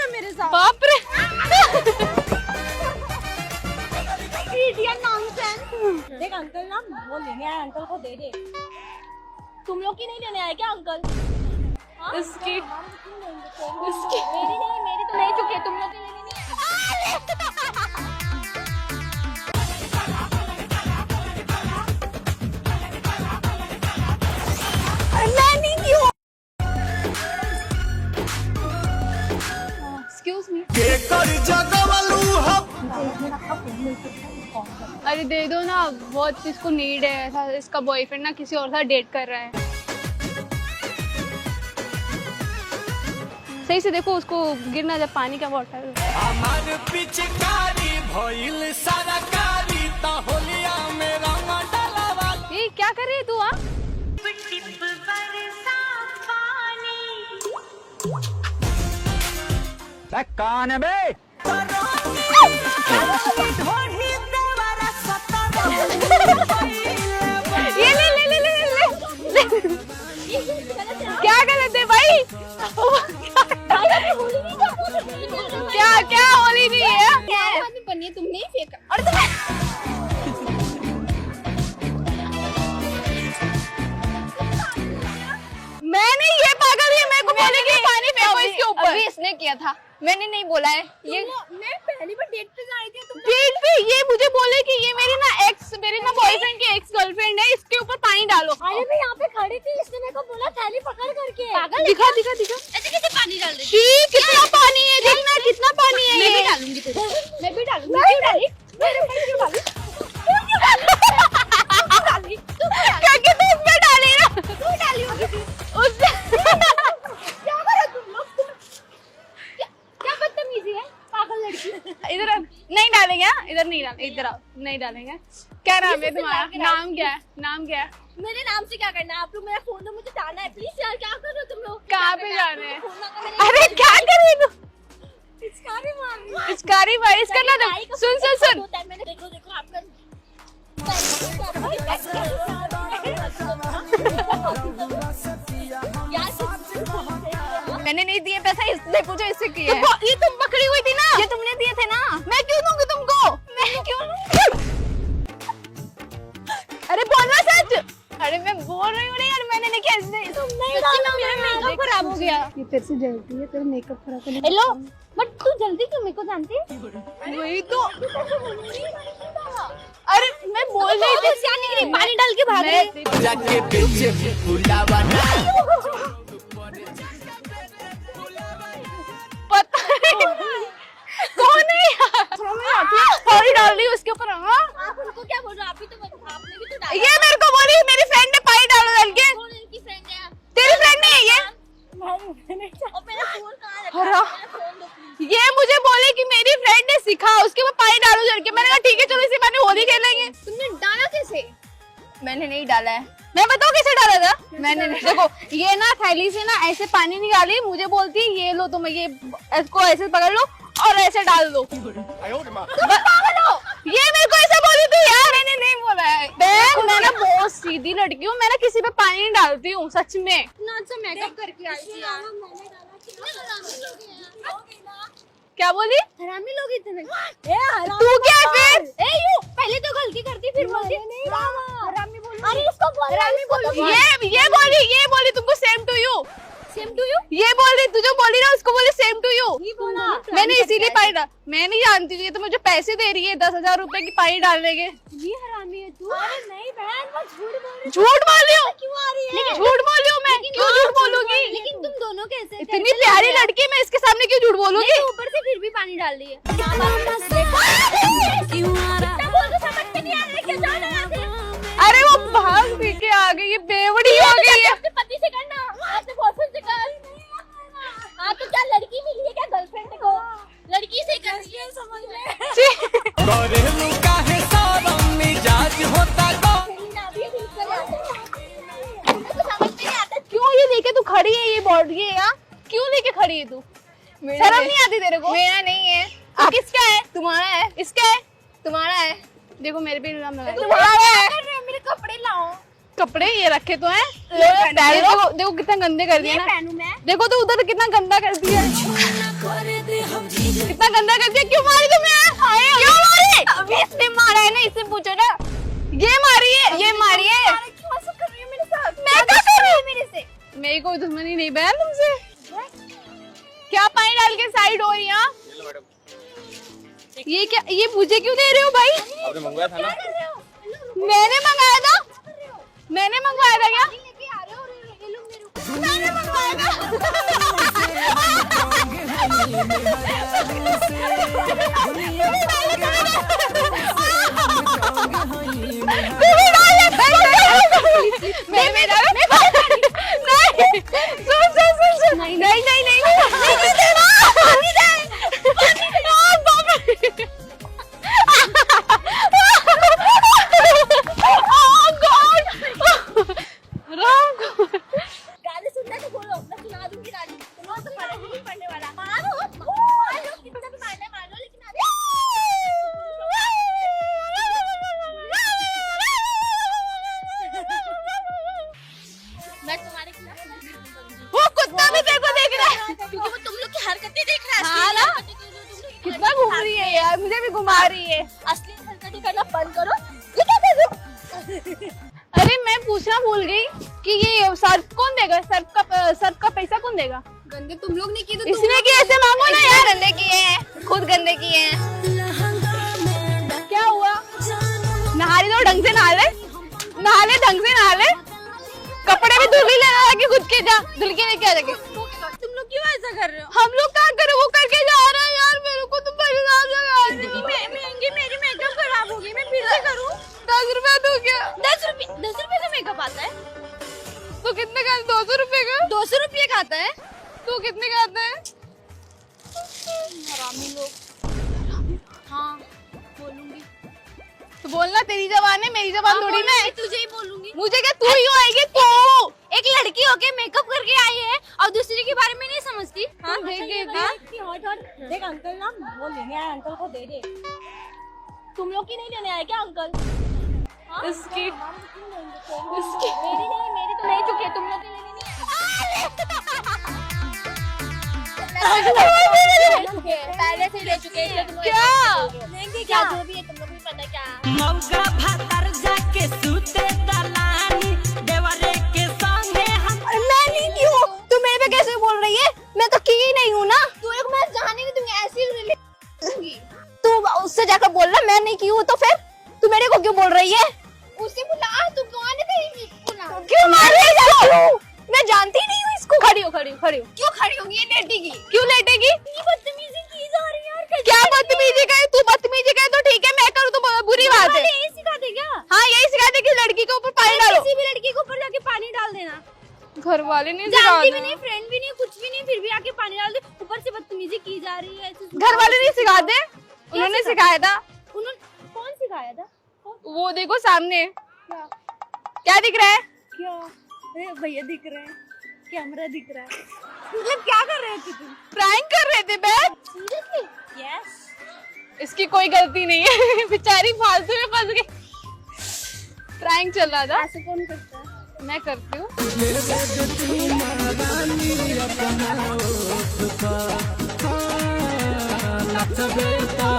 ना मेरे साथ। बाप रे इडियट नॉनसेंस। देख अंकल ना वो लेने आए, अंकल को दे दे। तुम लोग की नहीं लेने आए क्या अंकल? उसकी मेरी तो ले चुके, तुम लोग की लेने नहीं आए। Excuse me. अरे दे दो ना, बहुत इसको नीड है। ऐसा इसका बॉयफ्रेंड ना किसी और साथ डेट कर रहा है। सही से देखो उसको गिरना जब पानी का बॉटल। ये क्या कर रही है तू? कौन है बे? ये ले ले ले ले ले, ले। क्या गलत है भाई? क्या क्या होली नहीं है? बनी तुमने ही फेंका। मैंने ये पागल है, मेरे को बोलेगी पानी फेंको इसके ऊपर। अभी इसने किया था, मैंने नहीं बोला है। ये मैं पहली बार डेट पे आई थी, तुम डेट पे ये मुझे बोले कि ये मेरी ना बॉयफ्रेंड की एक्स गर्लफ्रेंड है, इसके ऊपर पानी डालो। अरे मैं यहाँ पे खड़ी थी, इसने मेरे को बोला थैली पकड़ करके। पागल दिखा दिखा दिखा। ऐसे कैसे पानी डाल रही? छी, कितना पानी है, देखना कितना पानी है। मैं भी ये डालूंगी तुझे, मैं भी डालूंगी। क्यों डाली? मेरे पे क्यों डाली? क्योंकि तू उसमें डाली ना। क्यों डाली होगी? उससे क्या करो तुम लोग? क्या बदतमीजी है, पागल लड़की। इधर नहीं डालेंगे। हाँ? इधर नहीं डालेंगे, इधर आओ, नहीं डालेंगे। क्या नाम है तुम्हारा? नाम क्या है? नाम क्या है? मेरे नाम से क्या करना है? आप लोग मेरा फोन दो, मुझे जाना है प्लीज यार। क्या कर रहे हो तुम लोग? कहाँ पे जाना है? फोन लगा मेरे। अरे क्या कर रही तू? पिचकारी मार रही है। पिचकारी भाई इसका ना भाई का सुन फोन सुन सुन। होता है, मैंने देखो आपका मैंने नहीं दिए पैसा, इसने पूछो इससे किया है। ये तुम पकड़ी हुई थी ना? ये तुमने दिए थे ना। मैं क्यों दूंगी तुमको? मैं क्यों? अरे बोलना सच। अरे मैं बोल रही हूँ ना यार, मैंने नहीं किया। इसने नहीं डाला, मेरा मेकअप खराब हो गया। ये तेरे से जलती है, तेरा मेकअप खराब करने। हेलो, बट तू जल्दी क्यों? मेरे को जानती है? वही तो। अरे मैं बोल रही थी क्या निकली? पानी डाल के भाग रही है। जाके पीछे बुलावा ना। पता नहीं कौन है यार। थोड़ी डाल रही उसके ऊपर। हाँ आप उनको क्या बोल रहे हो? आपने भी तो डाला। ये मेरे को बोली मेरी फ्रेंड ने पानी डालो डाल के। कौन इनकी फ्रेंड है? तेरी फ्रेंड नहीं है ये? और मेरा फोन कहाँ रखा? हरा। मेरा फोन दो प्लीज। ये मुझे बोले कि मेरी फ्रेंड ने सिखा, उसके ऊपर पानी डालो डाल के। मैंने कहा ठीक है चलो इसी पानी होली खेलेंगे। तुमने डाला कैसे? मैंने नहीं डाला है। मैं बताऊँ कैसे डाला था? मैंने नहीं। देखो ये ना थैली से ना ऐसे पानी निकाली, मुझे बोलती है ये लो तुम, ये इसको ऐसे पकड़ लो और ऐसे डाल दो। पागल हो? ये मेरे को ऐसा बोली थी यार। मैंने नहीं बोला है। मैं ना बहुत सीधी लड़की हूँ, मैं ना किसी पे पानी नहीं डालती हूँ सच में। इतना अच्छा मेकअप करके आई थी यार। क्या बोली? हरामी लोग इतने। तू क्या है फिर? पहले तो गलती करती फिर बोलती हरामी बोल। अरे इसको बोल, हरामी बोलो। ये बोली तुमको same to you. Same to you. ये बोल रही, तुझे बोली ना उसको बोली सेम टू यू। ये बोला। मैंने इसीलिए पानी डाल। मैं नहीं जानती ये तो मुझे पैसे दे रही है 10,000 रुपए की पानी डालने के। ये हरामी है तू। अरे नहीं बहन, मैं झूठ बोल रही हूँ। झूठ बोल रही हूँ? क्यों आ रही है? झूठ बोल रही हूँ मैं? क्यों झूठ बोलूंगी? लेकिन तुम दोनों कैसे? इतनी प्यारी लड़की मैं इसके सामने क्यों झूठ बोलूंगी? नहीं, ऊपर से फिर भी पानी डाल रही है। कितना बोल के समझ में नहीं आ रहा है, क्या जाना है यहाँ से? अरे वो भाग भी के आ गई, ये बेवड़ी हो गई है। अपने पति से करना, अपने बॉयफ्रेंड से कर। हाँ तो क्या लड़की मिली है क्या गर्लफ्रेंड को? लड़की से कर रही है, समझ में। घरेलू काहे सारा मिजाज होता गो। समझ में नहीं आता। क्यों ये लेके तू खड़ी है? ये बॉडी है यहाँ, क्यों लेके खड़ी है तू? शर्म नहीं आती तेरे को? मेरा नहीं है। तो किसका है? तुम्हारा है। इसका है? तुम्हारा है। देखो मेरे पे इल्जाम लगा। तुम्हारा है। मेरे कपड़े लाओ। कपड़े ये रखे तो हैं। देखो देखो कितना गंदे कर दिया ना। पहनूं मैं? देखो तो उधर कितना गंदा कर दिया। गंदा कर दिया। क्यों मारी तुमने? क्यों मारी? अभी इसने मारा है ना, इससे पूछो ना। ये मारी है, ये मारी है। क्यों ऐसा कर रही है मेरे साथ? मैं क्या कर रही हूँ मेरे से? मेरी कोई दुश्मनी नहीं बहन तुमसे। क्या पानी डाल के साइड हो रही है? ये क्या, ये मुझे क्यों दे रहे हो भाई? आपने मंगवाया था ना? मैंने मंगाया था। मैंने मंगवाया था क्या? लेके आ रहे हो ये लोग मेरे ऊपर। मैंने मंगवाया था। गाली सुनना तो बोलो, मैं सुना दूंगी गाली। तुम्हें तो फर्क भी नहीं पड़ने वाला। मारो कितना भी मारना है मार लो, लेकिन मैं तुम्हारे खिलाफ नहीं करूंगी। वो कुत्ता भी तेरे को देख रहा है। क्योंकि वो तुम लोग की हरकतें देख रहा है। हाँ ना? कितना घूम रही है यार, मुझे भी घुमा रही है। असली हरकतें करना बंद करो। ये क्या कर रहे हो? अरे मैं पूछना भूल गई कि ये सर्फ कौन देगा? सर्फ का पैसा कौन देगा? गंदे तुम लोग ने की तो इसने कि ऐसे मांगो ना यार। गंदे किए हैं, खुद गंदे किए हैं। क्या हुआ? नहा रही तो ढंग से नहा ले, नहा ले ढंग से नहा ले। कपड़े भी धुल ही लेना था कि खुद के जा धुल के लेके आ जाके। तुम लोग क्यों ऐसा कर रहे हो? हम लोग क्या करे, वो करके जा रहा है यार। मेरे को तो परेशान लगा रही हो। महंगी मेरी मेकअप खराब होगी, मैं फिर से करूं? 10 रुपए दो क्या? 10 रुपए का मेकअप आता है? तो कितने का? 200 रुपए का। 200 रुपये का आता है? तो कितने का आता है? हरामी लोग। हाँ बोलूंगी। तो बोलना, तेरी जबान है, मेरी जबान थोड़ी ना है। तुझे ही बोलूंगी। मुझे क्या, तू ही आएगी तू। एक लड़की होके मेकअप करके आई है और दूसरी के बारे में नहीं समझती। हाँ देख देख अंकल ना वो लेने आए, अंकल को दे दे। तुम लोग की नहीं लेने आए क्या अंकल? हाँ? इसकी मेरी तो ले चुकी है, तुम लोग की लेने नहीं आए। पहले से ले चुके हैं। क्या? लेंगे क्या? जो भी है तुम लोग भी पता है क्या? मौका भातर जाके सूते दलानी देवरे के संगे हम। मैं नहीं की हूँ, तू मेरे पे कैसे बोल रही है? मैं तो की ही नहीं हूँ ना। तू एक मैं जाने नहीं दूंगी, ऐसी दूंगी। तू उससे जाकर बोलना मैं नहीं की हूँ, तो फिर तू मेरे को क्यों बोल रही है? उसे बुला, तू कौन है कहीं बुला? क्यों मार रही है? मैं जानती नहीं हूँ इसको। खड़ी हो, खड़ी हो, खड़ी हो। क्यों खड़ी होगी? ये लेटेगी। क्यों लेटेगी? ये बदतमीजी की जा रही है यार। क्या बदतमीजी करे? तू बदतमीजी करे तो ठीक है, मैं करूँ तो बुरी बात है। यही सिखाते क्या? हाँ यही सिखाते कि लड़की के ऊपर पानी डालो। किसी भी लड़की के ऊपर जाके पानी डाल देना। घर वाले नहीं जानती भी सिखाते। नहीं, फ्रेंड भी नहीं, कुछ भी नहीं, फिर भी आके पानी डाल दे। ऊपर से बदतमीजी की जा रही है। घर वाले नहीं सिखाते, उन्होंने सिखाया था। उन्होंने कौन सिखाया था? वो देखो सामने क्या दिख रहा है? क्या? अरे भैया दिख रहे हैं, कैमरा दिख रहा है। मतलब क्या कर रहे थे तुम? प्रैंक कर रहे थे बहन। सीरियसली? यस। इसकी कोई गलती नहीं है। बेचारी फालतू में फंस गई। प्रैंक चल रहा था। ऐसे कौन करता है? मैं करती हूँ। नचबे तो